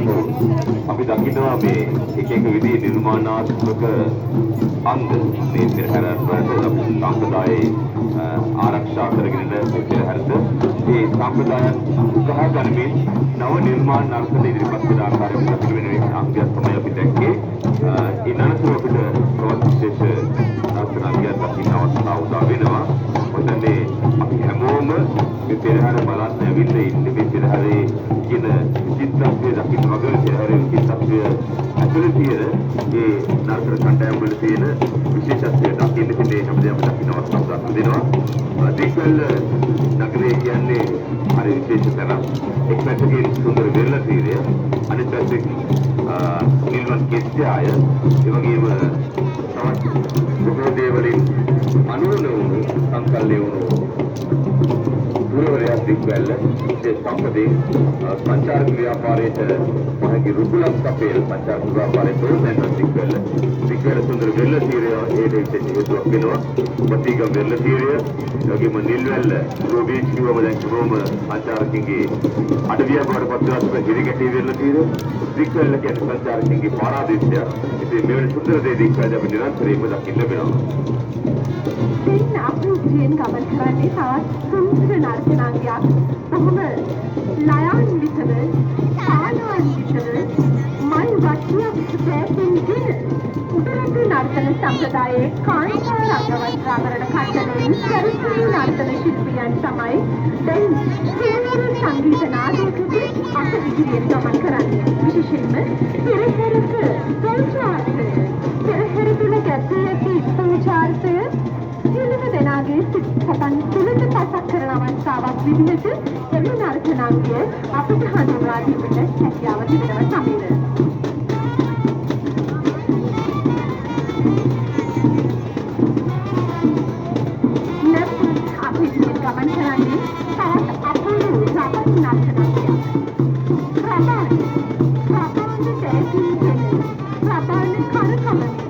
අපි දකිනවා මේ එක එක විදිහේ නිර්මාණාත්මක අංග මේ පෙරහැර වලට සම්ප්‍රදායේ ආරක්ෂා කරගෙන ඉන්න පෙරහැරට මේ සම්ප්‍රදායන් උකහා ගනිමින් නව නිර්මාණ නර්තන ඉදිරිපත් කරන ආකාරයෙන් දක්වන වෙන අංගයක් තමයි අපි දැක්කේ. ඊනනතුරු අපිට තවත් විශේෂ නර්තන අංගයක් දකින්න අවස්ථාව උදා වෙනවා. මොකදනේ අපි හැමෝම මේ පෙරහැර බලන්න ඇවිල්ලා ඉන්නේ මේ පෙරහැරේ කියන විචිත්‍රත්වය දකින්න වගේ පෙරහැරේ විචිත්‍රත්වය ඇතුළේ තියෙන මේ නර්තන කණ්ඩායම් වල තියෙන විශේෂත්වය දකින්න ඉන්නේ හැමදේම දකින්න අවස්ථාවක් දෙනවා. දික්වල නගරය කියන්නේ හරි විශේෂ තැනක්. එක් පැත්තකින් සුන්දර වෙරළ තීරය, අනිත් පැත්තකින් නිල්වන් කෙස්යාය, ඒ වගේම තවත් බොහෝ දේවලින් අනුවන වූ සංකල්පය වුණු පුරවරයා දික්වල ඒ සම්පතේ සංචාරක ව්‍යාපාරයට මහගේ රුකුලක් අපේ සංචාරක ව්‍යාපාරයේ තෝරන දික්වල සුන්දර වෙරළ තීරය ඒ දෙකේ හේතුවක් වෙනවා. මතිගම වෙරළ තීරය, ඒ වගේම නිල්වැල්ල රෝබීච් කිව්වම දැන් කොහොම සංචාරකින්ගේ අඩවියක් වඩපත් කරලා හිරිගැටි වෙරළ තීරය දික්වල කියන්නේ සංචාරකින්ගේ පාරාදීසය. ඉතින් මෙවැනි සුන්දර දේ දික්වල අපි නිරන්තරයෙන්ම දකින්න ලැබෙනවා. දැන් අපි උදේන් ගමන් කරන්නේ තවත් සුන්දර නර්තනාංගයක්. කොහොම ලයන් විතර පාලවන් විතර මල් වට්ටියක් පැයෙන් දින උඩරට නර්තන සම්ප්‍රදායේ කාන්තා රංගවස්ත්‍රාභරණ කට්ටලෙන් සැරසුණු නර්තන ශිල්පියන් තමයි දැන් සියලු සංගීත නාටකයේ අත ඉදිරියට ගමන් කරන්නේ. විශේෂයෙන්ම පෙරහැරක පූජාර්ථය, පෙරහැර තුළ ගැටේ ඇති පූජාර්ථය සියලුම දෙනාගේ සිත් සතන් තුළට පසක් කරන අවස්ථාවක් විදිහට එම නර්තනාංගය අපිට හඳුන්වා දීමට හැකියාව තිබෙනවා සමීර. අපි ගමන් කරන්නේ තවත් අපූර්ව රබන් නර්තනාංගයක්. රබන් දැකින් රබන් කරකමන